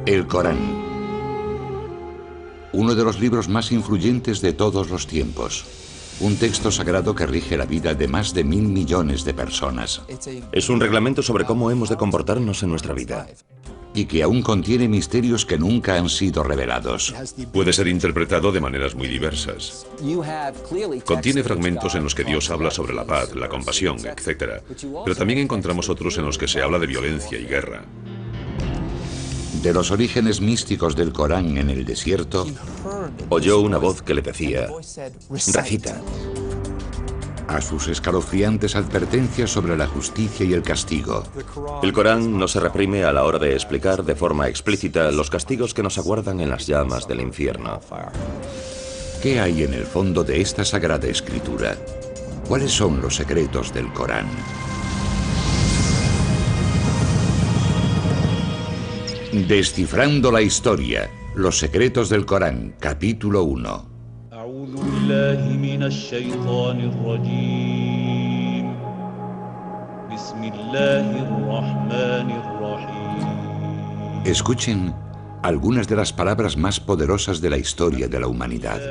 El Corán. Uno de los libros más influyentes de todos los tiempos. Un texto sagrado que rige la vida de más de 1.000 millones de personas. Es un reglamento sobre cómo hemos de comportarnos en nuestra vida. Y que aún contiene misterios que nunca han sido revelados. Puede ser interpretado de maneras muy diversas. Contiene fragmentos en los que Dios habla sobre la paz, la compasión, etc. Pero también encontramos otros en los que se habla de violencia y guerra. De los orígenes místicos del Corán en el desierto, oyó una voz que le decía: recita. A sus escalofriantes advertencias sobre la justicia y el castigo. El Corán no se reprime a la hora de explicar de forma explícita los castigos que nos aguardan en las llamas del infierno. ¿Qué hay en el fondo de esta sagrada escritura? ¿Cuáles son los secretos del Corán? Descifrando la historia, los secretos del Corán, capítulo 1. Escuchen algunas de las palabras más poderosas de la historia de la humanidad.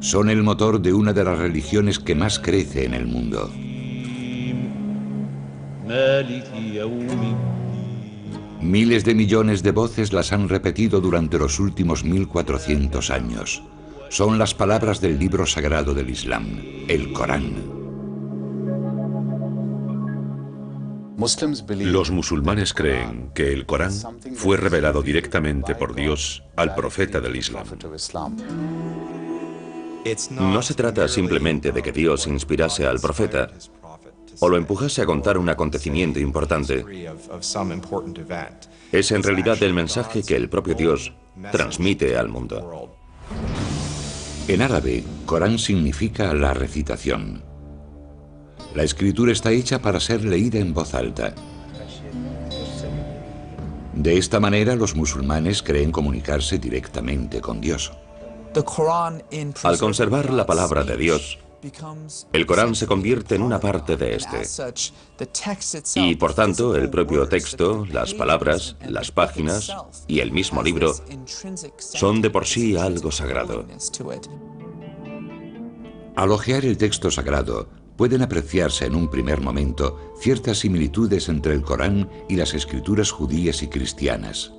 Son el motor de una de las religiones que más crece en el mundo. Miles de millones de voces las han repetido durante los últimos 1400 años. Son las palabras del libro sagrado del Islam, el Corán. Los musulmanes creen que el Corán fue revelado directamente por Dios al profeta del Islam. No se trata simplemente de que Dios inspirase al profeta o lo empujase a contar un acontecimiento importante. Es en realidad el mensaje que el propio Dios transmite al mundo. En árabe, Corán significa la recitación. La escritura está hecha para ser leída en voz alta. De esta manera, los musulmanes creen comunicarse directamente con Dios. Al conservar la palabra de Dios, el Corán se convierte en una parte de este. Y por tanto, el propio texto, las palabras, las páginas y el mismo libro son de por sí algo sagrado. Al hojear el texto sagrado, pueden apreciarse en un primer momento ciertas similitudes entre el Corán y las escrituras judías y cristianas.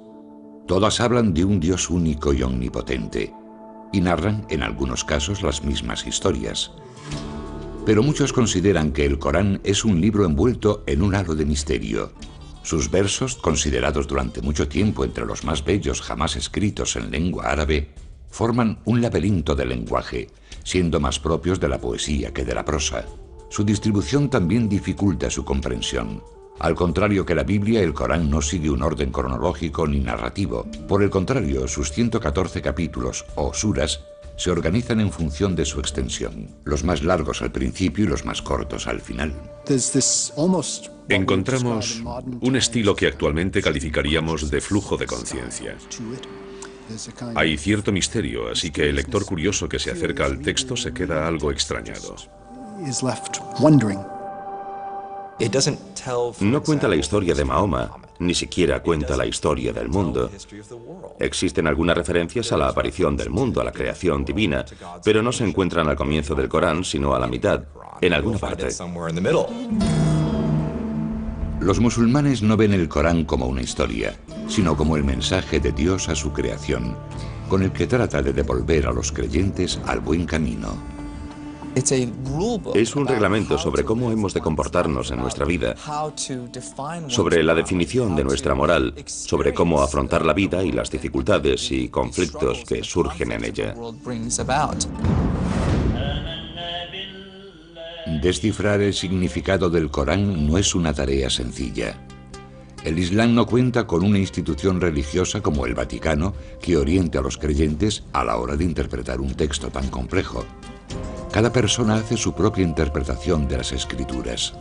Todas hablan de un Dios único y omnipotente, y narran, en algunos casos, las mismas historias. Pero muchos consideran que el Corán es un libro envuelto en un halo de misterio. Sus versos, considerados durante mucho tiempo entre los más bellos jamás escritos en lengua árabe, forman un laberinto de lenguaje, siendo más propios de la poesía que de la prosa. Su distribución también dificulta su comprensión. Al contrario que la Biblia, el Corán no sigue un orden cronológico ni narrativo. Por el contrario, sus 114 capítulos, o suras, se organizan en función de su extensión, los más largos al principio y los más cortos al final. Encontramos un estilo que actualmente calificaríamos de flujo de conciencia. Hay cierto misterio, así que el lector curioso que se acerca al texto se queda algo extrañado. No cuenta la historia de Mahoma, ni siquiera cuenta la historia del mundo. Existen algunas referencias a la aparición del mundo, a la creación divina, pero no se encuentran al comienzo del Corán, sino a la mitad, en alguna parte. Los musulmanes no ven el Corán como una historia, sino como el mensaje de Dios a su creación, con el que trata de devolver a los creyentes al buen camino. Es un reglamento sobre cómo hemos de comportarnos en nuestra vida, sobre la definición de nuestra moral, sobre cómo afrontar la vida y las dificultades y conflictos que surgen en ella. Descifrar el significado del Corán no es una tarea sencilla. El Islam no cuenta con una institución religiosa como el Vaticano que oriente a los creyentes a la hora de interpretar un texto tan complejo. Cada persona hace su propia interpretación de las escrituras.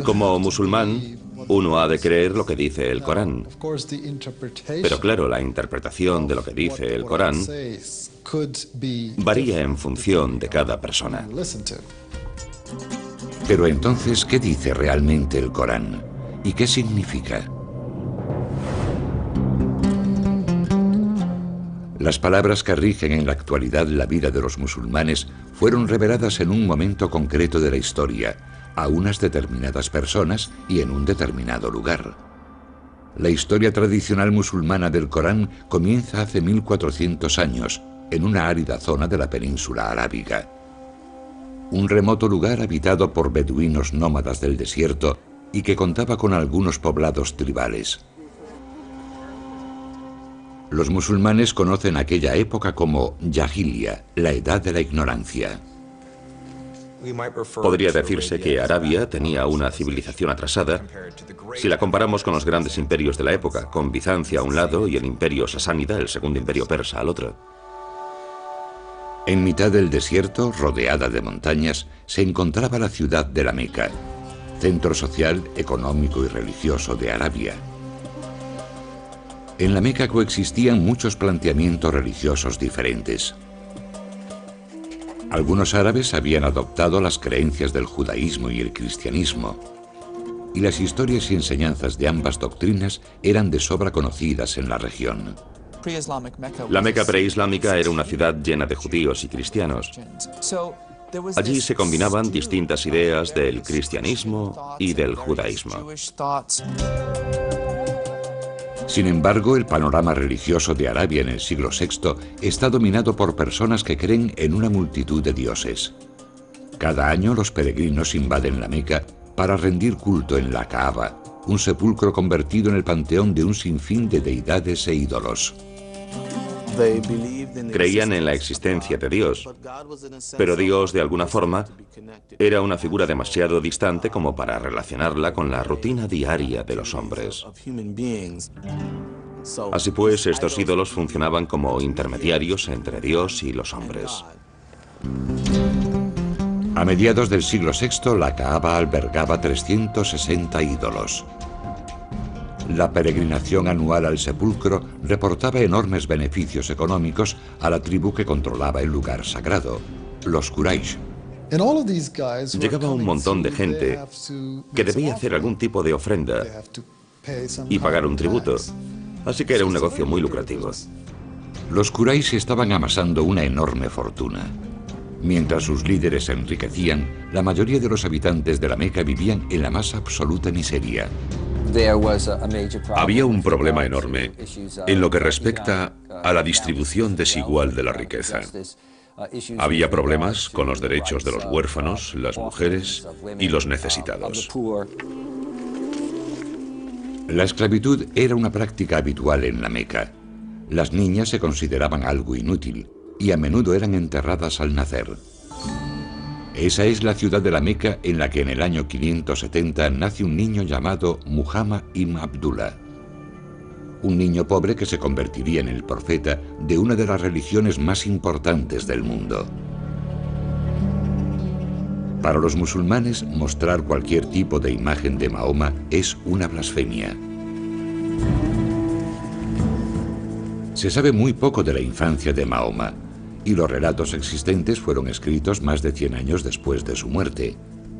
Como musulmán, uno ha de creer lo que dice el Corán. Pero claro, la interpretación de lo que dice el Corán varía en función de cada persona. Pero entonces, ¿qué dice realmente el Corán? ¿Y qué significa? Las palabras que rigen en la actualidad la vida de los musulmanes fueron reveladas en un momento concreto de la historia, a unas determinadas personas y en un determinado lugar. La historia tradicional musulmana del Corán comienza hace 1400 años, en una árida zona de la península arábiga. Un remoto lugar habitado por beduinos nómadas del desierto y que contaba con algunos poblados tribales. Los musulmanes conocen aquella época como Yahilia, la edad de la ignorancia. Podría decirse que Arabia tenía una civilización atrasada si la comparamos con los grandes imperios de la época, con Bizancia a un lado y el imperio sasánida, el segundo imperio persa, al otro. En mitad del desierto, rodeada de montañas, se encontraba la ciudad de la Meca, centro social, económico y religioso de Arabia. En la Meca coexistían muchos planteamientos religiosos diferentes. Algunos árabes habían adoptado las creencias del judaísmo y el cristianismo, y las historias y enseñanzas de ambas doctrinas eran de sobra conocidas en la región. La Meca preislámica era una ciudad llena de judíos y cristianos. Allí se combinaban distintas ideas del cristianismo y del judaísmo. Sin embargo, el panorama religioso de Arabia en el siglo VI está dominado por personas que creen en una multitud de dioses. Cada año los peregrinos invaden la Meca para rendir culto en la Kaaba, un sepulcro convertido en el panteón de un sinfín de deidades e ídolos. Creían en la existencia de Dios, pero Dios, de alguna forma, era una figura demasiado distante como para relacionarla con la rutina diaria de los hombres. Así pues, estos ídolos funcionaban como intermediarios entre Dios y los hombres. A mediados del siglo VI, la Kaaba albergaba 360 ídolos. La peregrinación anual al sepulcro reportaba enormes beneficios económicos a la tribu que controlaba el lugar sagrado, los Quraysh. Llegaba un montón de gente que debía hacer algún tipo de ofrenda y pagar un tributo, así que era un negocio muy lucrativo. Los Quraysh estaban amasando una enorme fortuna. Mientras sus líderes se enriquecían, la mayoría de los habitantes de la Meca vivían en la más absoluta miseria. Había un problema enorme en lo que respecta a la distribución desigual de la riqueza. Había problemas con los derechos de los huérfanos, las mujeres y los necesitados. La esclavitud era una práctica habitual en la Meca. Las niñas se consideraban algo inútil y a menudo eran enterradas al nacer. Esa es la ciudad de la Meca en la que en el año 570 nace un niño llamado Muhammad ibn Abdullah. Un niño pobre que se convertiría en el profeta de una de las religiones más importantes del mundo. Para los musulmanes, mostrar cualquier tipo de imagen de Mahoma es una blasfemia. Se sabe muy poco de la infancia de Mahoma, y los relatos existentes fueron escritos más de 100 años después de su muerte.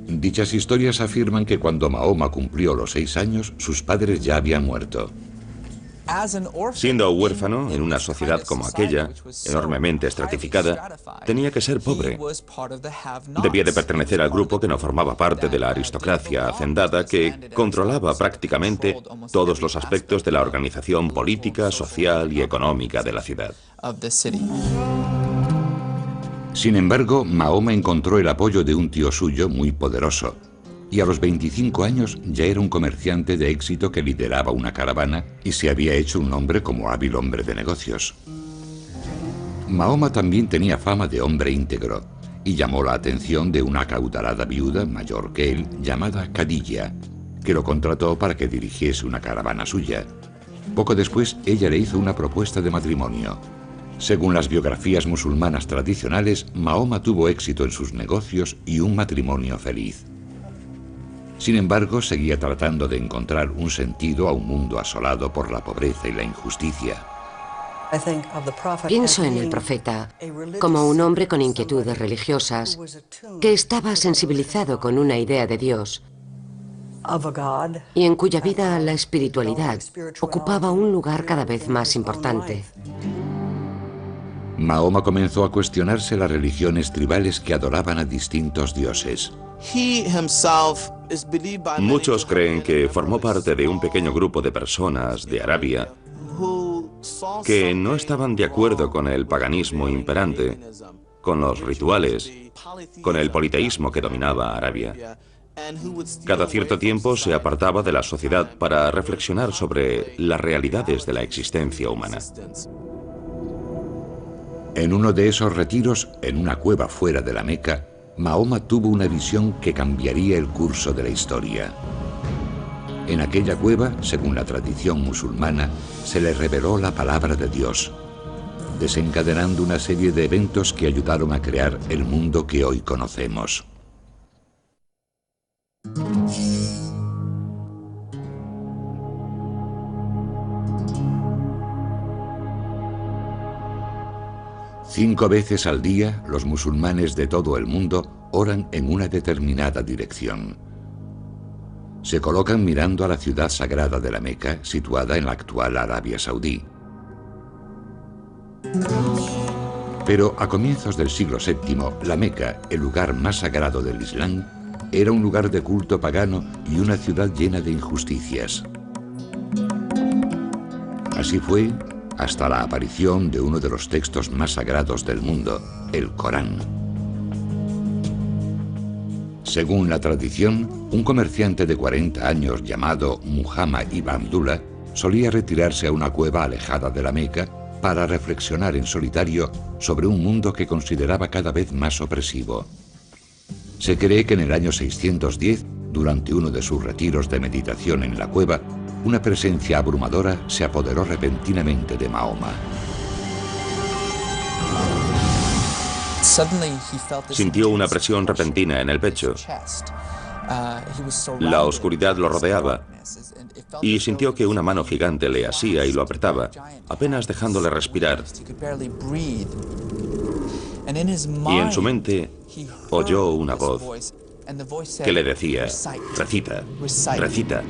Dichas historias afirman que cuando Mahoma cumplió los 6 años, sus padres ya habían muerto. Siendo huérfano en una sociedad como aquella, enormemente estratificada, tenía que ser pobre. Debía de pertenecer al grupo que no formaba parte de la aristocracia hacendada que controlaba prácticamente todos los aspectos de la organización política, social y económica de la ciudad. Sin embargo, Mahoma encontró el apoyo de un tío suyo muy poderoso, y a los 25 años ya era un comerciante de éxito que lideraba una caravana y se había hecho un nombre como hábil hombre de negocios. Mahoma también tenía fama de hombre íntegro, y llamó la atención de una acaudalada viuda mayor que él, llamada Khadija, que lo contrató para que dirigiese una caravana suya. Poco después, ella le hizo una propuesta de matrimonio. Según las biografías musulmanas tradicionales, Mahoma tuvo éxito en sus negocios y un matrimonio feliz. Sin embargo, seguía tratando de encontrar un sentido a un mundo asolado por la pobreza y la injusticia. Pienso en el profeta como un hombre con inquietudes religiosas que estaba sensibilizado con una idea de Dios y en cuya vida la espiritualidad ocupaba un lugar cada vez más importante. Mahoma comenzó a cuestionarse las religiones tribales que adoraban a distintos dioses. Muchos creen que formó parte de un pequeño grupo de personas de Arabia que no estaban de acuerdo con el paganismo imperante, con los rituales, con el politeísmo que dominaba Arabia. Cada cierto tiempo se apartaba de la sociedad para reflexionar sobre las realidades de la existencia humana. En uno de esos retiros, en una cueva fuera de la Meca, Mahoma tuvo una visión que cambiaría el curso de la historia. En aquella cueva, según la tradición musulmana, se le reveló la palabra de Dios, desencadenando una serie de eventos que ayudaron a crear el mundo que hoy conocemos. Cinco veces al día, los musulmanes de todo el mundo oran en una determinada dirección. Se colocan mirando a la ciudad sagrada de la Meca, situada en la actual Arabia Saudí. Pero a comienzos del siglo VII, la Meca, el lugar más sagrado del Islam, era un lugar de culto pagano y una ciudad llena de injusticias. Así fue hasta la aparición de uno de los textos más sagrados del mundo, el Corán. Según la tradición, un comerciante de 40 años llamado Muhammad ibn Abdullah solía retirarse a una cueva alejada de la Meca para reflexionar en solitario sobre un mundo que consideraba cada vez más opresivo. Se cree que en el año 610, durante uno de sus retiros de meditación en la cueva, una presencia abrumadora se apoderó repentinamente de Mahoma. Sintió una presión repentina en el pecho. La oscuridad lo rodeaba y sintió que una mano gigante le asía y lo apretaba, apenas dejándole respirar. Y en su mente oyó una voz que le decía: recita, recita.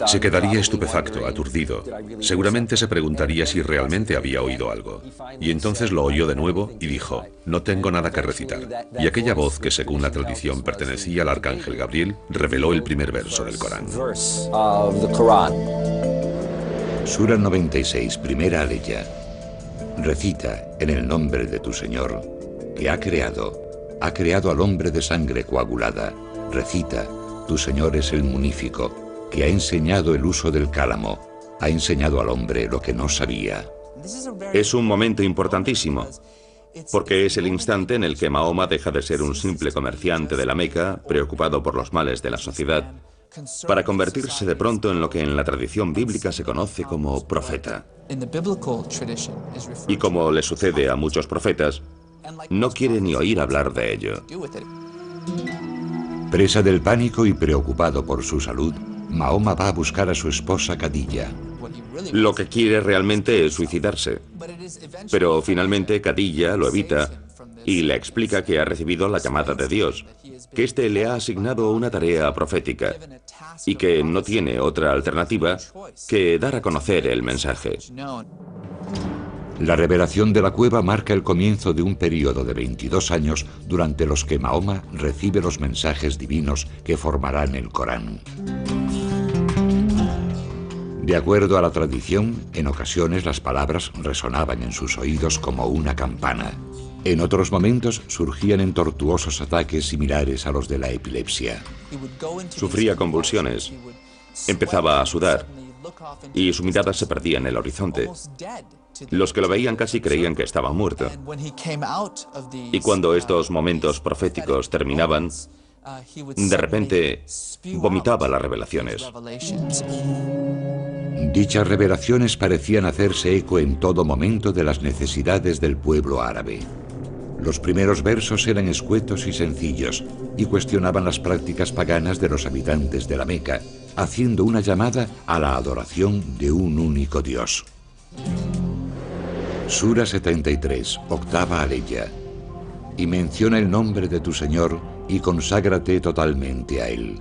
Se quedaría estupefacto, aturdido. Seguramente se preguntaría si realmente había oído algo. Y entonces lo oyó de nuevo y dijo: no tengo nada que recitar. Y aquella voz, que según la tradición pertenecía al arcángel Gabriel, reveló el primer verso del Corán. Sura 96, primera aleya. Recita en el nombre de tu Señor, que ha creado al hombre de sangre coagulada. Recita, tu Señor es el munífico, que ha enseñado el uso del cálamo, ha enseñado al hombre lo que no sabía. Es un momento importantísimo, porque es el instante en el que Mahoma deja de ser un simple comerciante de la Meca, preocupado por los males de la sociedad, para convertirse de pronto en lo que en la tradición bíblica se conoce como profeta. Y como le sucede a muchos profetas, no quiere ni oír hablar de ello. Presa del pánico y preocupado por su salud, Mahoma va a buscar a su esposa Khadija. Lo que quiere realmente es suicidarse. Pero finalmente Khadija lo evita y le explica que ha recibido la llamada de Dios, que éste le ha asignado una tarea profética y que no tiene otra alternativa que dar a conocer el mensaje. La revelación de la cueva marca el comienzo de un periodo de 22 años durante los que Mahoma recibe los mensajes divinos que formarán el Corán. De acuerdo a la tradición, en ocasiones las palabras resonaban en sus oídos como una campana. En otros momentos surgían en tortuosos ataques similares a los de la epilepsia. Sufría convulsiones, empezaba a sudar y su mirada se perdía en el horizonte. Los que lo veían casi creían que estaba muerto. Y cuando estos momentos proféticos terminaban, de repente vomitaba las revelaciones. Dichas revelaciones parecían hacerse eco en todo momento de las necesidades del pueblo árabe. Los primeros versos eran escuetos y sencillos y cuestionaban las prácticas paganas de los habitantes de la Meca, haciendo una llamada a la adoración de un único Dios. Sura 73, octava aleya. Y menciona el nombre de tu Señor y conságrate totalmente a Él.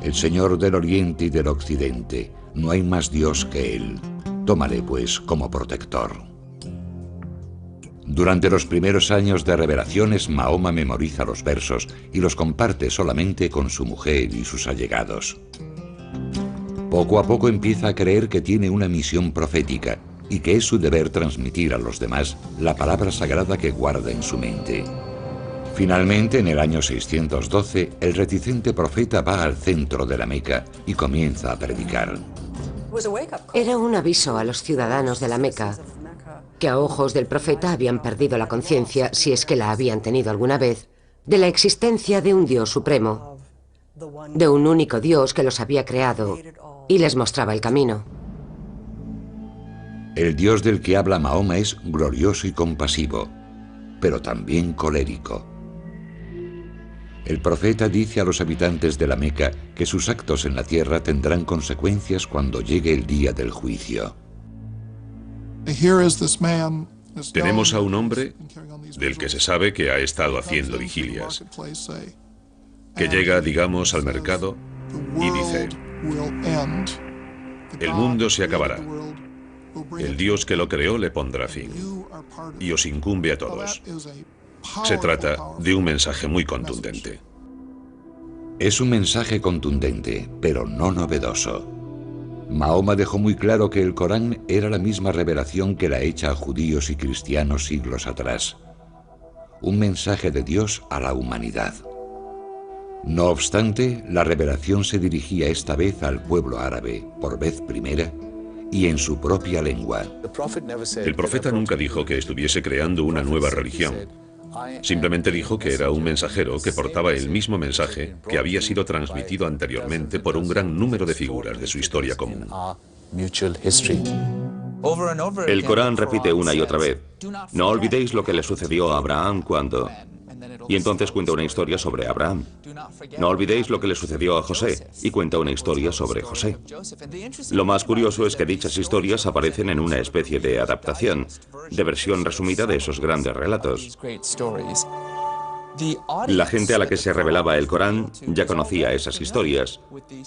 El Señor del Oriente y del Occidente, no hay más Dios que Él. Tómale, pues, como protector. Durante los primeros años de revelaciones, Mahoma memoriza los versos y los comparte solamente con su mujer y sus allegados. Poco a poco empieza a creer que tiene una misión profética y que es su deber transmitir a los demás la palabra sagrada que guarda en su mente. Finalmente, en el año 612, el reticente profeta va al centro de la Meca y comienza a predicar. Era un aviso a los ciudadanos de la Meca, que a ojos del profeta habían perdido la conciencia, si es que la habían tenido alguna vez, de la existencia de un Dios supremo, de un único Dios que los había creado y les mostraba el camino. El Dios del que habla Mahoma es glorioso y compasivo, pero también colérico. El profeta dice a los habitantes de la Meca que sus actos en la tierra tendrán consecuencias cuando llegue el día del juicio. Tenemos a un hombre del que se sabe que ha estado haciendo vigilias, que llega, digamos, al mercado y dice: el mundo se acabará. El Dios que lo creó le pondrá fin y os incumbe a todos. Se trata de un mensaje muy contundente. Es un mensaje contundente, pero no novedoso. Mahoma dejó muy claro que el Corán era la misma revelación que la hecha a judíos y cristianos siglos atrás. Un mensaje de Dios a la humanidad. No obstante, la revelación se dirigía esta vez al pueblo árabe, por vez primera, y en su propia lengua. El profeta nunca dijo que estuviese creando una nueva religión. Simplemente dijo que era un mensajero que portaba el mismo mensaje que había sido transmitido anteriormente por un gran número de figuras de su historia común. El Corán repite una y otra vez: no olvidéis lo que le sucedió a Abraham cuando... Y entonces cuenta una historia sobre Abraham. No olvidéis lo que le sucedió a José, y cuenta una historia sobre José. Lo más curioso es que dichas historias aparecen en una especie de adaptación, de versión resumida de esos grandes relatos. La gente a la que se revelaba el Corán ya conocía esas historias,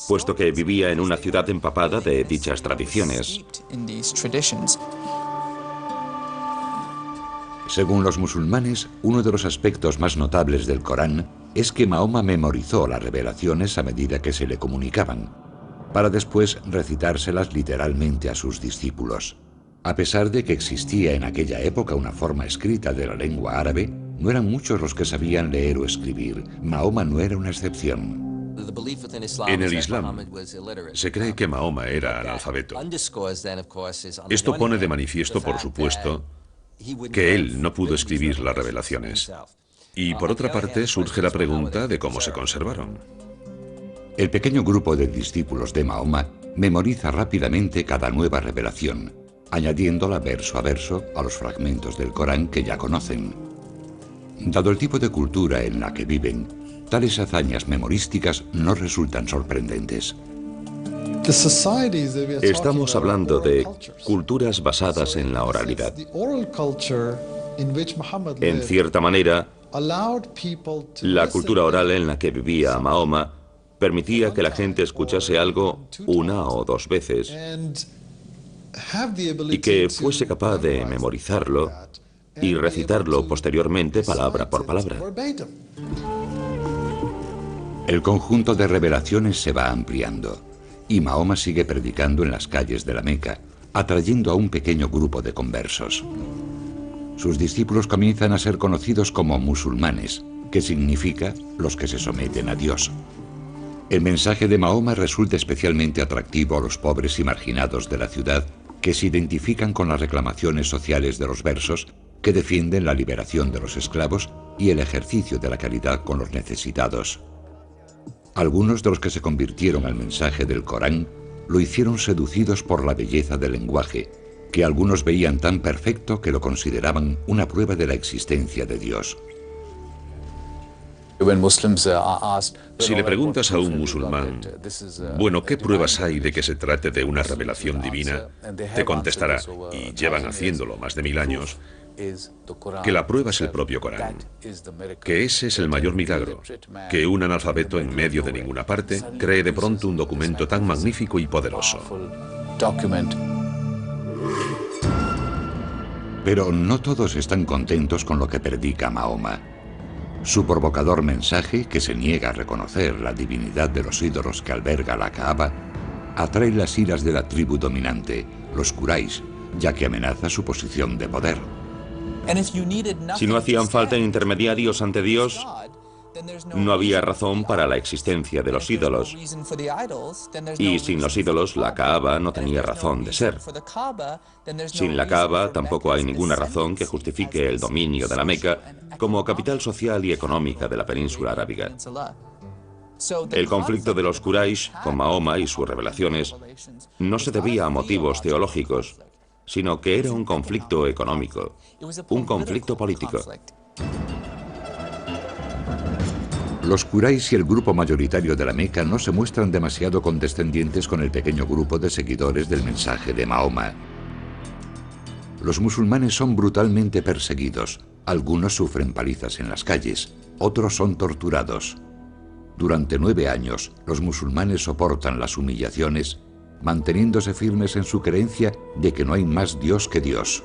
puesto que vivía en una ciudad empapada de dichas tradiciones. Según los musulmanes, uno de los aspectos más notables del Corán es que Mahoma memorizó las revelaciones a medida que se le comunicaban, para después recitárselas literalmente a sus discípulos. A pesar de que existía en aquella época una forma escrita de la lengua árabe, no eran muchos los que sabían leer o escribir. Mahoma no era una excepción. En el Islam, se cree que Mahoma era analfabeto. Esto pone de manifiesto, por supuesto, que él no pudo escribir las revelaciones. Y por otra parte surge la pregunta de cómo se conservaron. El pequeño grupo de discípulos de Mahoma memoriza rápidamente cada nueva revelación, añadiéndola verso a verso a los fragmentos del Corán que ya conocen. Dado el tipo de cultura en la que viven, tales hazañas memorísticas no resultan sorprendentes. Estamos hablando de culturas basadas en la oralidad. En cierta manera, la cultura oral en la que vivía Mahoma permitía que la gente escuchase algo una o dos veces y que fuese capaz de memorizarlo y recitarlo posteriormente palabra por palabra. El conjunto de revelaciones se va ampliando y Mahoma sigue predicando en las calles de la Meca, atrayendo a un pequeño grupo de conversos. Sus discípulos comienzan a ser conocidos como musulmanes, que significa los que se someten a Dios. El mensaje de Mahoma resulta especialmente atractivo a los pobres y marginados de la ciudad, que se identifican con las reclamaciones sociales de los versos, que defienden la liberación de los esclavos y el ejercicio de la caridad con los necesitados. Algunos de los que se convirtieron al mensaje del Corán lo hicieron seducidos por la belleza del lenguaje, que algunos veían tan perfecto que lo consideraban una prueba de la existencia de Dios. Si le preguntas a un musulmán, bueno, ¿qué pruebas hay de que se trate de una revelación divina?, te contestará, y llevan haciéndolo más de 1000 años, que la prueba es el propio Corán, que ese es el mayor milagro, que un analfabeto en medio de ninguna parte cree de pronto un documento tan magnífico y poderoso. Pero no todos están contentos con lo que predica Mahoma. Su provocador mensaje, que se niega a reconocer la divinidad de los ídolos que alberga la Kaaba, atrae las iras de la tribu dominante, los Quraysh, ya que amenaza su posición de poder. Si no hacían falta intermediarios ante Dios, no había razón para la existencia de los ídolos. Y sin los ídolos, la Kaaba no tenía razón de ser. Sin la Kaaba, tampoco hay ninguna razón que justifique el dominio de la Meca como capital social y económica de la península arábiga. El conflicto de los Quraysh con Mahoma y sus revelaciones no se debía a motivos teológicos, sino que era un conflicto económico, un conflicto político. Los Quraysh y el grupo mayoritario de la Meca no se muestran demasiado condescendientes con el pequeño grupo de seguidores del mensaje de Mahoma. Los musulmanes son brutalmente perseguidos. Algunos sufren palizas en las calles, otros son torturados. Durante 9 años, los musulmanes soportan las humillaciones, manteniéndose firmes en su creencia de que no hay más Dios que Dios.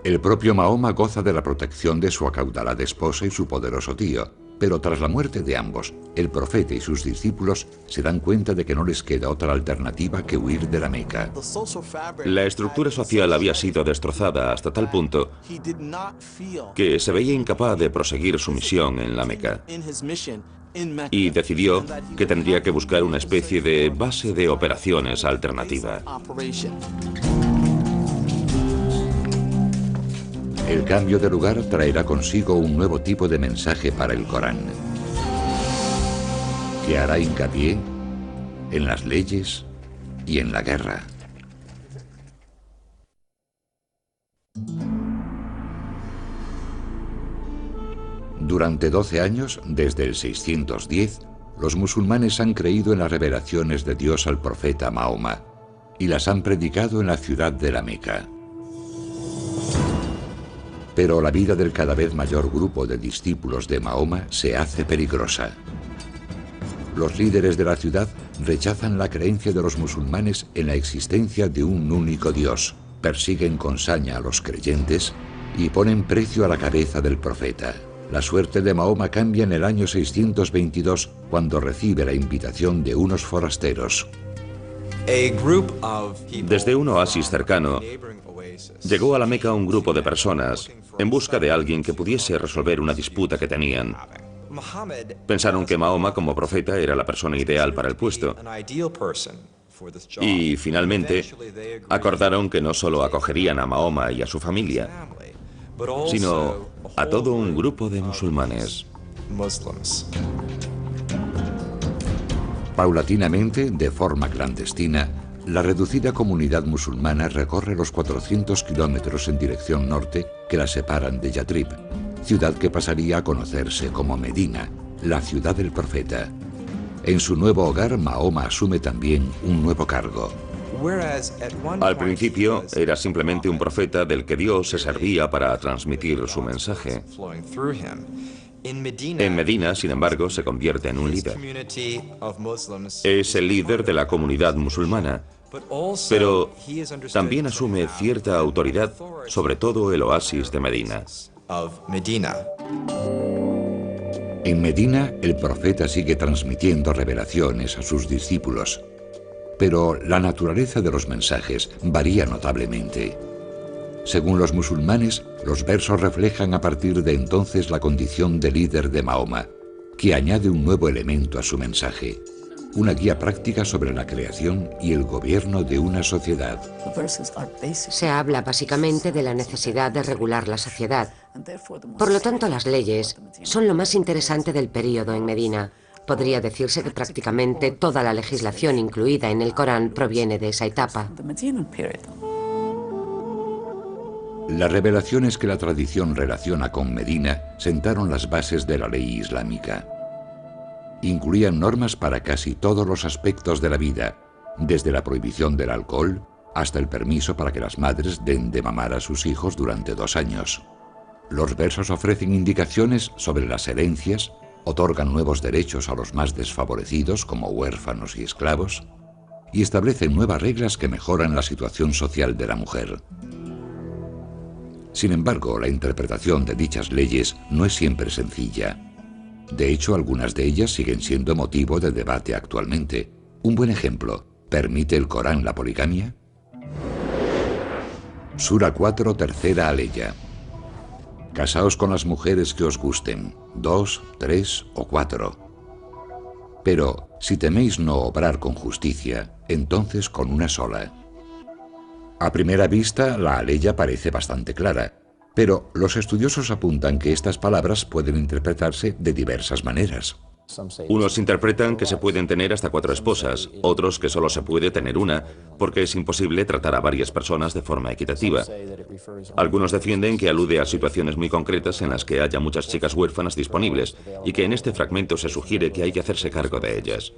El propio Mahoma goza de la protección de su acaudalada esposa y su poderoso tío, pero tras la muerte de ambos, el profeta y sus discípulos se dan cuenta de que no les queda otra alternativa que huir de la Meca. La estructura social había sido destrozada hasta tal punto que se veía incapaz de proseguir su misión en la Meca. Y decidió que tendría que buscar una especie de base de operaciones alternativa. El cambio de lugar traerá consigo un nuevo tipo de mensaje para el Corán, que hará hincapié en las leyes y en la guerra. Durante 12 años, desde el 610, los musulmanes han creído en las revelaciones de Dios al profeta Mahoma y las han predicado en la ciudad de la Meca. Pero la vida del cada vez mayor grupo de discípulos de Mahoma se hace peligrosa. Los líderes de la ciudad rechazan la creencia de los musulmanes en la existencia de un único Dios, persiguen con saña a los creyentes y ponen precio a la cabeza del profeta. La suerte de Mahoma cambia en el año 622, cuando recibe la invitación de unos forasteros. Desde un oasis cercano, llegó a la Meca un grupo de personas en busca de alguien que pudiese resolver una disputa que tenían. Pensaron que Mahoma, como profeta, era la persona ideal para el puesto. Y finalmente acordaron que no solo acogerían a Mahoma y a su familia, sino a todo un grupo de musulmanes. Paulatinamente, de forma clandestina, la reducida comunidad musulmana recorre los 400 kilómetros en dirección norte que la separan de Yatrib, ciudad que pasaría a conocerse como Medina, la ciudad del profeta. En su nuevo hogar, Mahoma asume también un nuevo cargo. Al principio era simplemente un profeta del que Dios se servía para transmitir su mensaje. En Medina, sin embargo, se convierte en un líder. Es el líder de la comunidad musulmana, pero también asume cierta autoridad sobre todo el oasis de Medina. En Medina, el profeta sigue transmitiendo revelaciones a sus discípulos, pero la naturaleza de los mensajes varía notablemente. Según los musulmanes, los versos reflejan a partir de entonces la condición de líder de Mahoma, que añade un nuevo elemento a su mensaje, una guía práctica sobre la creación y el gobierno de una sociedad. Se habla básicamente de la necesidad de regular la sociedad. Por lo tanto, las leyes son lo más interesante del período en Medina. Podría decirse que prácticamente toda la legislación incluida en el Corán proviene de esa etapa. Las revelaciones que la tradición relaciona con Medina sentaron las bases de la ley islámica. Incluían normas para casi todos los aspectos de la vida, desde la prohibición del alcohol hasta el permiso para que las madres den de mamar a sus hijos durante 2 años. Los versos ofrecen indicaciones sobre las herencias, otorgan nuevos derechos a los más desfavorecidos como huérfanos y esclavos, y establecen nuevas reglas que mejoran la situación social de la mujer. Sin embargo, la interpretación de dichas leyes no es siempre sencilla. De hecho, algunas de ellas siguen siendo motivo de debate actualmente. Un buen ejemplo: ¿permite el Corán la poligamia? Sura 4, tercera aleya. Casaos con las mujeres que os gusten, 2, 3 o 4. Pero, si teméis no obrar con justicia, entonces con una sola. A primera vista, la aleya parece bastante clara, pero los estudiosos apuntan que estas palabras pueden interpretarse de diversas maneras. Unos interpretan que se pueden tener hasta 4 esposas, otros que solo se puede tener una, porque es imposible tratar a varias personas de forma equitativa. Algunos defienden que alude a situaciones muy concretas en las que haya muchas chicas huérfanas disponibles, y que en este fragmento se sugiere que hay que hacerse cargo de ellas.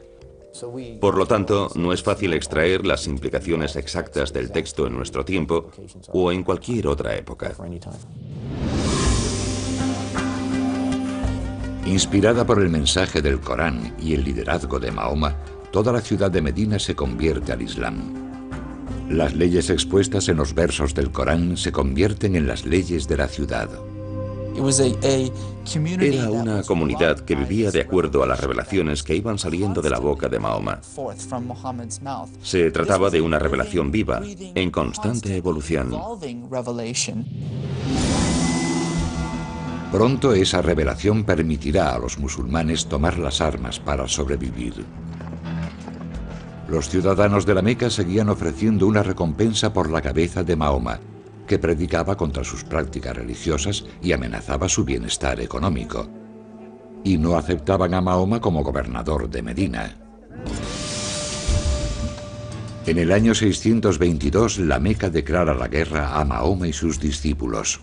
Por lo tanto, no es fácil extraer las implicaciones exactas del texto en nuestro tiempo o en cualquier otra época. Inspirada por el mensaje del Corán y el liderazgo de Mahoma, toda la ciudad de Medina se convierte al Islam. Las leyes expuestas en los versos del Corán se convierten en las leyes de la ciudad. Era una comunidad que vivía de acuerdo a las revelaciones que iban saliendo de la boca de Mahoma. Se trataba de una revelación viva, en constante evolución. Pronto esa revelación permitirá a los musulmanes tomar las armas para sobrevivir. Los ciudadanos de la Meca seguían ofreciendo una recompensa por la cabeza de Mahoma, que predicaba contra sus prácticas religiosas y amenazaba su bienestar económico. Y no aceptaban a Mahoma como gobernador de Medina. En el año 622, la Meca declara la guerra a Mahoma y sus discípulos.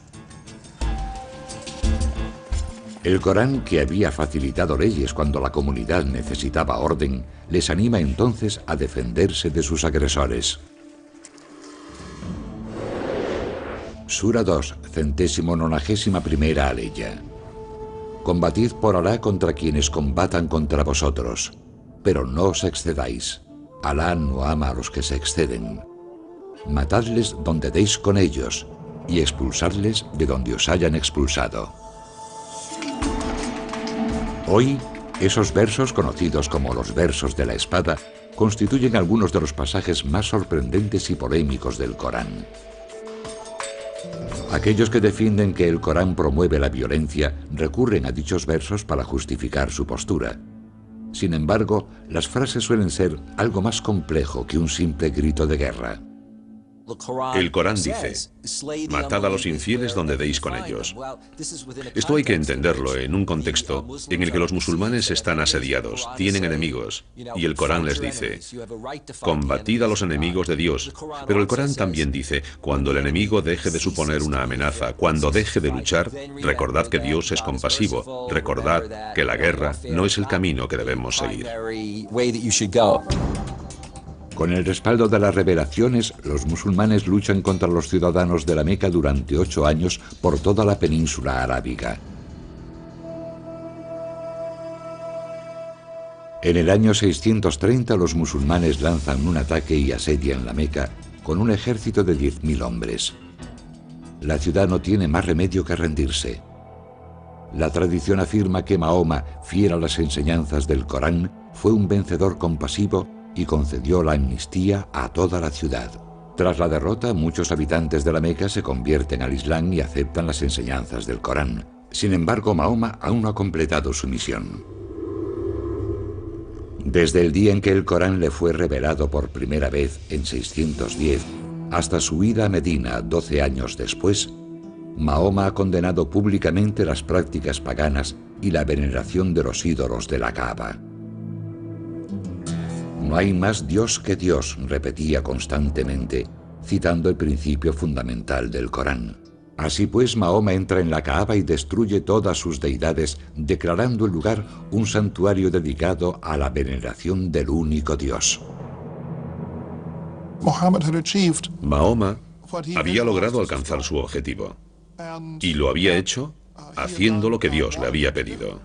El Corán, que había facilitado leyes cuando la comunidad necesitaba orden, les anima entonces a defenderse de sus agresores. Sura 2, 191ª aleya. Combatid por Alá contra quienes combatan contra vosotros, pero no os excedáis. Alá no ama a los que se exceden. Matadles donde deis con ellos, y expulsadles de donde os hayan expulsado. Hoy, esos versos, conocidos como los versos de la espada, constituyen algunos de los pasajes más sorprendentes y polémicos del Corán. Aquellos que defienden que el Corán promueve la violencia recurren a dichos versos para justificar su postura. Sin embargo, las frases suelen ser algo más complejo que un simple grito de guerra. El Corán dice: matad a los infieles donde deis con ellos. Esto hay que entenderlo en un contexto en el que los musulmanes están asediados, tienen enemigos, y el Corán les dice: combatid a los enemigos de Dios. Pero el Corán también dice: cuando el enemigo deje de suponer una amenaza, cuando deje de luchar, recordad que Dios es compasivo, recordad que la guerra no es el camino que debemos seguir. Con el respaldo de las revelaciones, los musulmanes luchan contra los ciudadanos de la Meca durante 8 años por toda la península arábiga. En el año 630, los musulmanes lanzan un ataque y asedian la Meca con un ejército de 10.000 hombres. La ciudad no tiene más remedio que rendirse. La tradición afirma que Mahoma, fiel a las enseñanzas del Corán, fue un vencedor compasivo y concedió la amnistía a toda la ciudad. Tras la derrota, muchos habitantes de la Meca se convierten al Islam y aceptan las enseñanzas del Corán. Sin embargo, Mahoma aún no ha completado su misión. Desde el día en que el Corán le fue revelado por primera vez en 610 hasta su ida a Medina 12 años después, Mahoma ha condenado públicamente las prácticas paganas y la veneración de los ídolos de la Kaaba. No hay más Dios que Dios, repetía constantemente, citando el principio fundamental del Corán. Así pues, Mahoma entra en la Kaaba y destruye todas sus deidades, declarando el lugar un santuario dedicado a la veneración del único Dios. Mahoma había logrado alcanzar su objetivo, y lo había hecho haciendo lo que Dios le había pedido.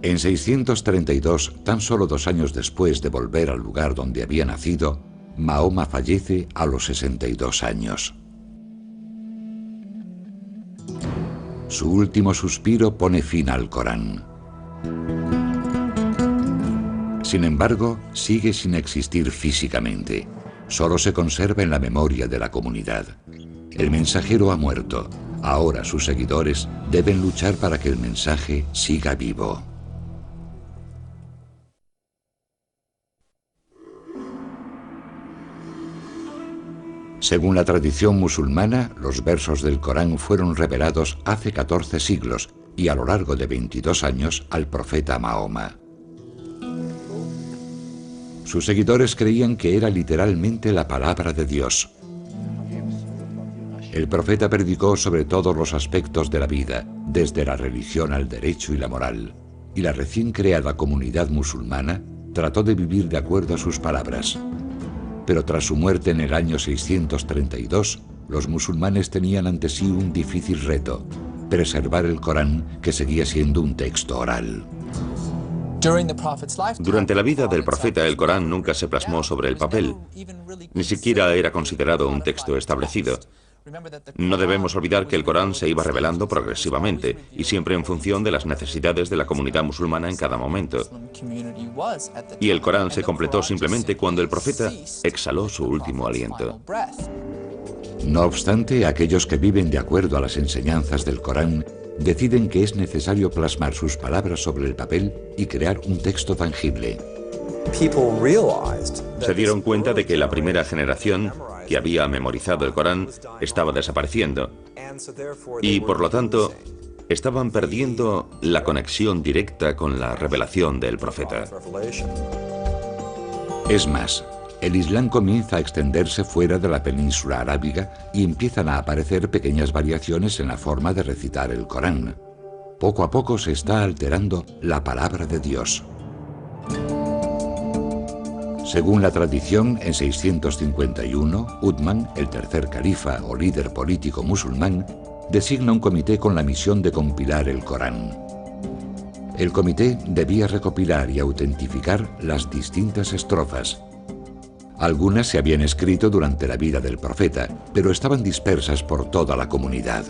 En 632, tan solo 2 años después de volver al lugar donde había nacido, Mahoma fallece a los 62 años. Su último suspiro pone fin al Corán. Sin embargo, sigue sin existir físicamente. Solo se conserva en la memoria de la comunidad. El mensajero ha muerto. Ahora sus seguidores deben luchar para que el mensaje siga vivo. Según la tradición musulmana, los versos del Corán fueron revelados hace 14 siglos y a lo largo de 22 años al profeta Mahoma. Sus seguidores creían que era literalmente la palabra de Dios. El profeta predicó sobre todos los aspectos de la vida, desde la religión al derecho y la moral, y la recién creada comunidad musulmana trató de vivir de acuerdo a sus palabras. Pero tras su muerte en el año 632, los musulmanes tenían ante sí un difícil reto: preservar el Corán, que seguía siendo un texto oral. Durante la vida del profeta, el Corán nunca se plasmó sobre el papel. Ni siquiera era considerado un texto establecido. No debemos olvidar que el Corán se iba revelando progresivamente y siempre en función de las necesidades de la comunidad musulmana en cada momento. Y el Corán se completó simplemente cuando el profeta exhaló su último aliento. No obstante, aquellos que viven de acuerdo a las enseñanzas del Corán deciden que es necesario plasmar sus palabras sobre el papel y crear un texto tangible. Se dieron cuenta de que la primera generación que había memorizado el Corán estaba desapareciendo y, por lo tanto, estaban perdiendo la conexión directa con la revelación del profeta. Es más, el Islam comienza a extenderse fuera de la península arábiga y empiezan a aparecer pequeñas variaciones en la forma de recitar el Corán. Poco a poco se está alterando la palabra de Dios. Según la tradición, en 651, Uthman, el tercer califa o líder político musulmán, designa un comité con la misión de compilar el Corán. El comité debía recopilar y autentificar las distintas estrofas. Algunas se habían escrito durante la vida del profeta, pero estaban dispersas por toda la comunidad.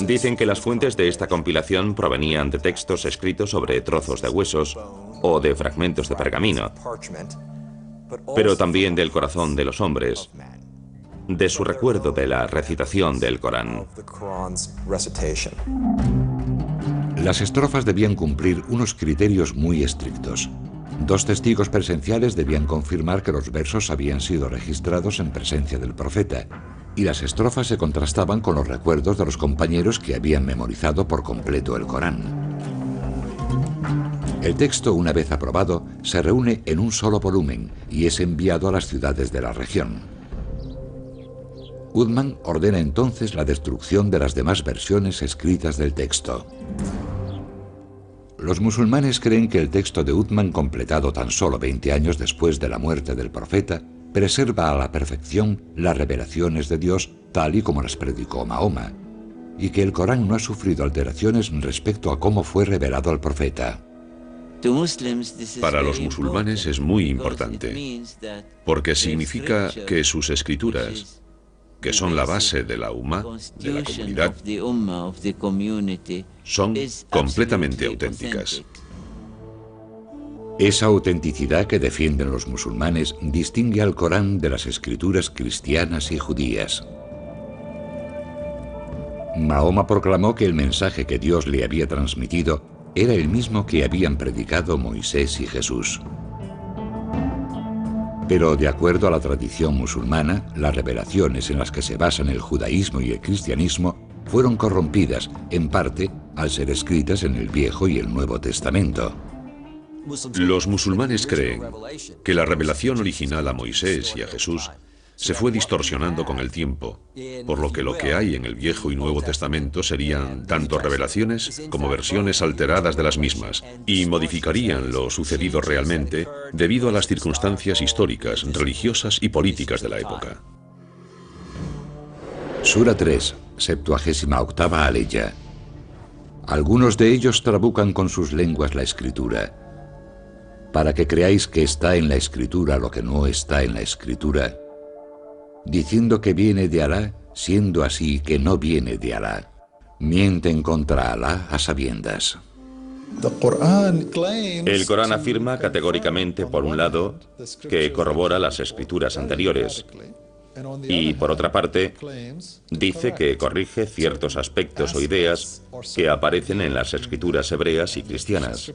Dicen que las fuentes de esta compilación provenían de textos escritos sobre trozos de huesos o de fragmentos de pergamino, pero también del corazón de los hombres, de su recuerdo de la recitación del Corán. Las estrofas debían cumplir unos criterios muy estrictos. 2 testigos presenciales debían confirmar que los versos habían sido registrados en presencia del profeta, y las estrofas se contrastaban con los recuerdos de los compañeros que habían memorizado por completo el Corán. El texto, una vez aprobado, se reúne en un solo volumen y es enviado a las ciudades de la región. Uthman ordena entonces la destrucción de las demás versiones escritas del texto. Los musulmanes creen que el texto de Uthman, completado tan solo 20 años después de la muerte del profeta, preserva a la perfección las revelaciones de Dios tal y como las predicó Mahoma, y que el Corán no ha sufrido alteraciones respecto a cómo fue revelado al profeta. Para los musulmanes es muy importante, porque significa que sus escrituras, que son la base de la Ummah, de la comunidad, son completamente auténticas. Esa autenticidad que defienden los musulmanes distingue al Corán de las escrituras cristianas y judías. Mahoma proclamó que el mensaje que Dios le había transmitido era el mismo que habían predicado Moisés y Jesús. Pero de acuerdo a la tradición musulmana, las revelaciones en las que se basan el judaísmo y el cristianismo fueron corrompidas, en parte, al ser escritas en el Viejo y el Nuevo Testamento. Los musulmanes creen que la revelación original a Moisés y a Jesús se fue distorsionando con el tiempo, por lo que hay en el Viejo y Nuevo Testamento serían tanto revelaciones como versiones alteradas de las mismas, y modificarían lo sucedido realmente debido a las circunstancias históricas, religiosas y políticas de la época. Sura 3, 78ª aleya. Algunos de ellos trabucan con sus lenguas la Escritura, para que creáis que está en la Escritura lo que no está en la Escritura, diciendo que viene de Alá, siendo así que no viene de Alá. Mienten contra Alá a sabiendas. El Corán afirma categóricamente, por un lado, que corrobora las escrituras anteriores, y por otra parte, dice que corrige ciertos aspectos o ideas que aparecen en las escrituras hebreas y cristianas.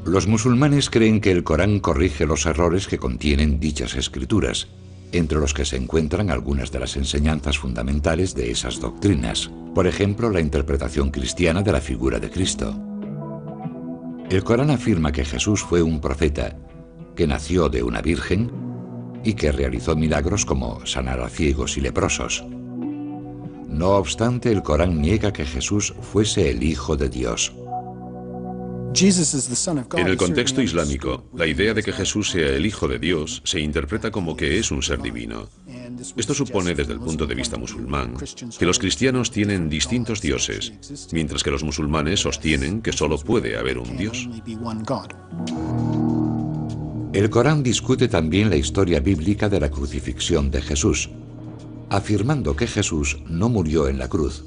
Los musulmanes creen que el Corán corrige los errores que contienen dichas escrituras, entre los que se encuentran algunas de las enseñanzas fundamentales de esas doctrinas, por ejemplo, la interpretación cristiana de la figura de Cristo. El Corán afirma que Jesús fue un profeta, que nació de una virgen y que realizó milagros como sanar a ciegos y leprosos. No obstante, el Corán niega que Jesús fuese el Hijo de Dios. En el contexto islámico, la idea de que Jesús sea el Hijo de Dios se interpreta como que es un ser divino. Esto supone, desde el punto de vista musulmán, que los cristianos tienen distintos dioses, mientras que los musulmanes sostienen que solo puede haber un Dios. El Corán discute también la historia bíblica de la crucifixión de Jesús, afirmando que Jesús no murió en la cruz,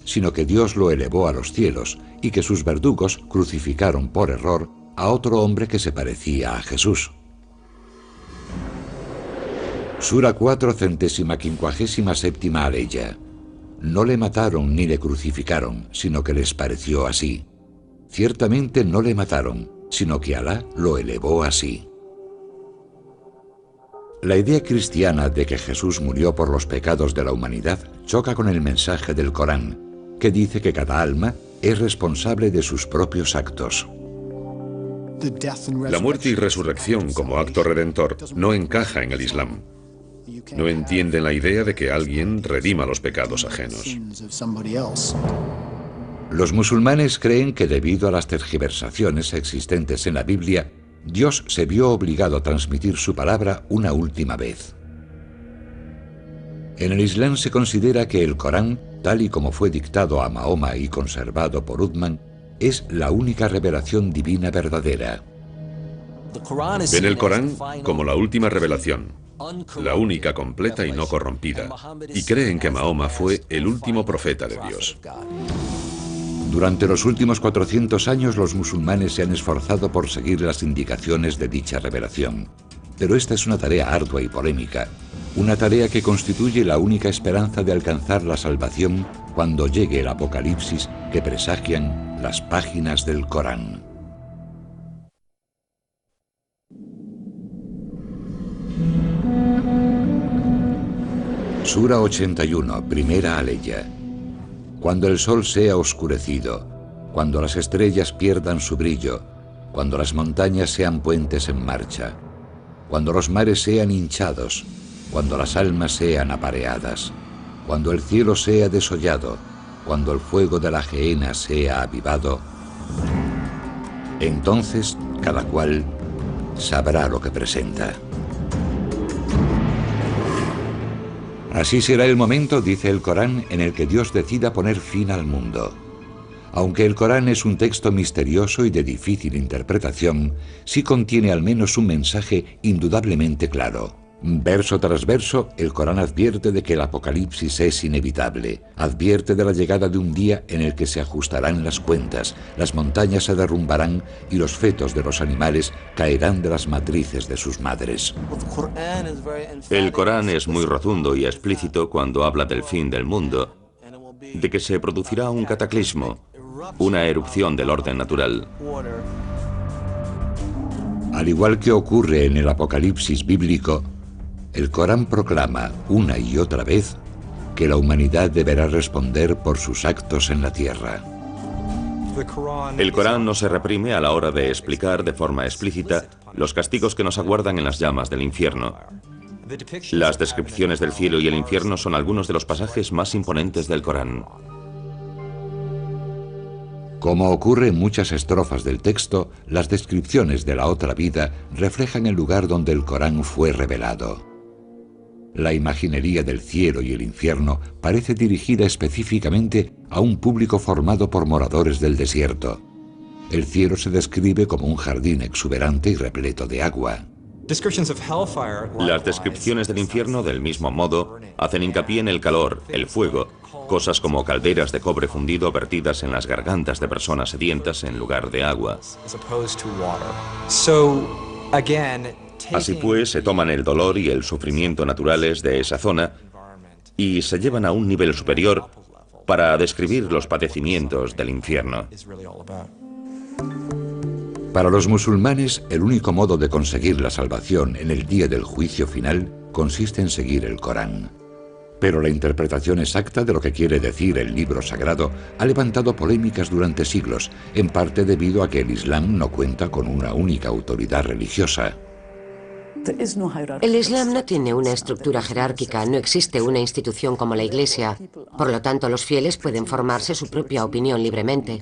sino que Dios lo elevó a los cielos y que sus verdugos crucificaron por error a otro hombre que se parecía a Jesús. Sura 4, 157ª aleya. No le mataron ni le crucificaron, sino que les pareció así. Ciertamente no le mataron, sino que Alá lo elevó así. La idea cristiana de que Jesús murió por los pecados de la humanidad choca con el mensaje del Corán, que dice que cada alma es responsable de sus propios actos. La muerte y resurrección como acto redentor no encaja en el Islam. No entienden la idea de que alguien redima los pecados ajenos. Los musulmanes creen que debido a las tergiversaciones existentes en la Biblia, Dios se vio obligado a transmitir su palabra una última vez. En el Islam se considera que el Corán, tal y como fue dictado a Mahoma y conservado por Uthman, es la única revelación divina verdadera. Ven el Corán como la última revelación, la única completa y no corrompida, y creen que Mahoma fue el último profeta de Dios. Durante los últimos 400 años los musulmanes se han esforzado por seguir las indicaciones de dicha revelación. Pero esta es una tarea ardua y polémica, una tarea que constituye la única esperanza de alcanzar la salvación cuando llegue el apocalipsis que presagian las páginas del Corán. Sura 81, primera aleya. Cuando el sol sea oscurecido, cuando las estrellas pierdan su brillo, cuando las montañas sean puentes en marcha, cuando los mares sean hinchados, cuando las almas sean apareadas, cuando el cielo sea desollado, cuando el fuego de la gehenna sea avivado, entonces cada cual sabrá lo que presenta. Así será el momento, dice el Corán, en el que Dios decida poner fin al mundo. Aunque el Corán es un texto misterioso y de difícil interpretación, sí contiene al menos un mensaje indudablemente claro. Verso tras verso, el Corán advierte de que el apocalipsis es inevitable, advierte de la llegada de un día en el que se ajustarán las cuentas, las montañas se derrumbarán y los fetos de los animales caerán de las matrices de sus madres. El Corán es muy rotundo y explícito cuando habla del fin del mundo, de que se producirá un cataclismo, una erupción del orden natural. Al igual que ocurre en el apocalipsis bíblico, el Corán proclama una y otra vez que la humanidad deberá responder por sus actos en la tierra. El Corán no se reprime a la hora de explicar de forma explícita los castigos que nos aguardan en las llamas del infierno. Las descripciones del cielo y el infierno son algunos de los pasajes más imponentes del Corán. Como ocurre en muchas estrofas del texto, las descripciones de la otra vida reflejan el lugar donde el Corán fue revelado. La imaginería del cielo y el infierno parece dirigida específicamente a un público formado por moradores del desierto. El cielo se describe como un jardín exuberante y repleto de agua. Las descripciones del infierno, del mismo modo, hacen hincapié en el calor, el fuego, cosas como calderas de cobre fundido vertidas en las gargantas de personas sedientas en lugar de agua. Así pues, se toman el dolor y el sufrimiento naturales de esa zona y se llevan a un nivel superior para describir los padecimientos del infierno. Para los musulmanes, el único modo de conseguir la salvación en el día del juicio final consiste en seguir el Corán. Pero la interpretación exacta de lo que quiere decir el libro sagrado ha levantado polémicas durante siglos, en parte debido a que el Islam no cuenta con una única autoridad religiosa. El Islam no tiene una estructura jerárquica, no existe una institución como la Iglesia. Por lo tanto, los fieles pueden formarse su propia opinión libremente.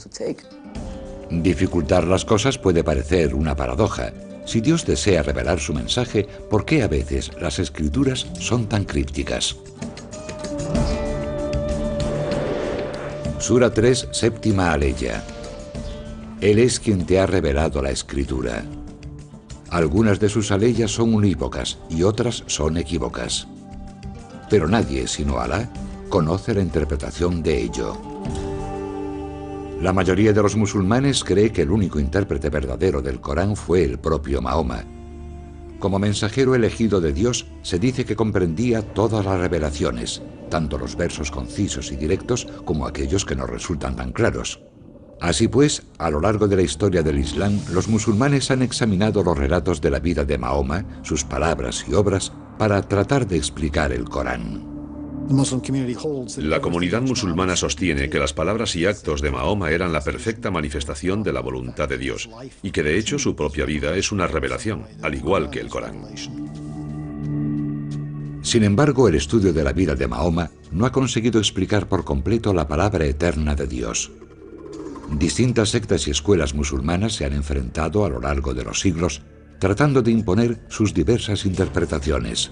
Dificultar las cosas puede parecer una paradoja. Si Dios desea revelar su mensaje, ¿por qué a veces las escrituras son tan crípticas? Sura 3, séptima aleya. Él es quien te ha revelado la escritura. Algunas de sus aleyas son unívocas y otras son equívocas. Pero nadie, sino Alá, conoce la interpretación de ello. La mayoría de los musulmanes cree que el único intérprete verdadero del Corán fue el propio Mahoma. Como mensajero elegido de Dios, se dice que comprendía todas las revelaciones, tanto los versos concisos y directos como aquellos que no resultan tan claros. Así pues, a lo largo de la historia del Islam, los musulmanes han examinado los relatos de la vida de Mahoma, sus palabras y obras, para tratar de explicar el Corán. La comunidad musulmana sostiene que las palabras y actos de Mahoma eran la perfecta manifestación de la voluntad de Dios y que de hecho su propia vida es una revelación, al igual que el Corán. Sin embargo, el estudio de la vida de Mahoma no ha conseguido explicar por completo la palabra eterna de Dios. Distintas sectas y escuelas musulmanas se han enfrentado a lo largo de los siglos tratando de imponer sus diversas interpretaciones.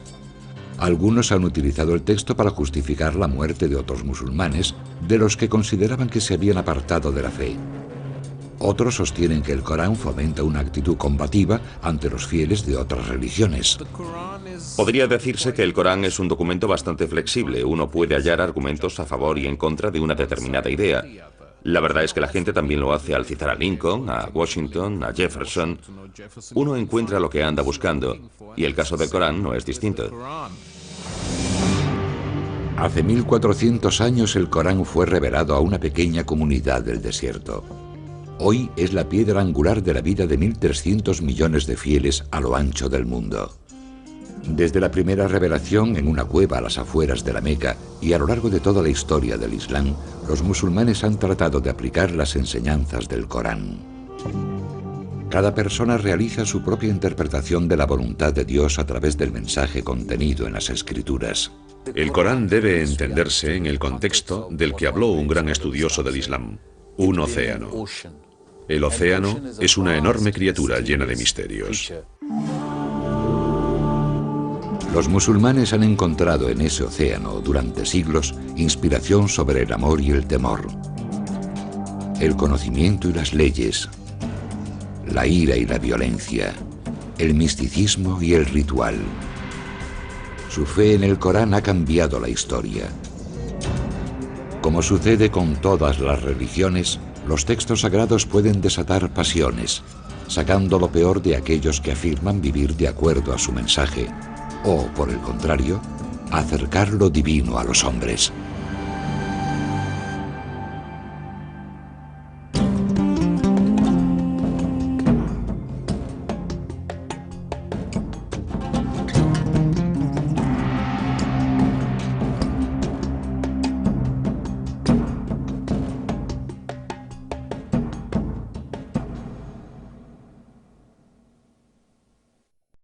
Algunos han utilizado el texto para justificar la muerte de otros musulmanes, de los que consideraban que se habían apartado de la fe. Otros sostienen que el Corán fomenta una actitud combativa ante los fieles de otras religiones. Podría decirse que el Corán es un documento bastante flexible. Uno puede hallar argumentos a favor y en contra de una determinada idea. La verdad es que la gente también lo hace al citar a Lincoln, a Washington, a Jefferson. Uno encuentra lo que anda buscando, y el caso del Corán no es distinto. Hace 1400 años el Corán fue revelado a una pequeña comunidad del desierto. Hoy es la piedra angular de la vida de 1.300 millones de fieles a lo ancho del mundo. Desde la primera revelación en una cueva a las afueras de la Meca y a lo largo de toda la historia del Islam, los musulmanes han tratado de aplicar las enseñanzas del Corán. Cada persona realiza su propia interpretación de la voluntad de Dios a través del mensaje contenido en las Escrituras. El Corán debe entenderse en el contexto del que habló un gran estudioso del Islam, un océano. El océano es una enorme criatura llena de misterios. Los musulmanes han encontrado en ese océano, durante siglos, inspiración sobre el amor y el temor, el conocimiento y las leyes, la ira y la violencia, el misticismo y el ritual. Su fe en el Corán ha cambiado la historia. Como sucede con todas las religiones, los textos sagrados pueden desatar pasiones, sacando lo peor de aquellos que afirman vivir de acuerdo a su mensaje, o, por el contrario, acercar lo divino a los hombres.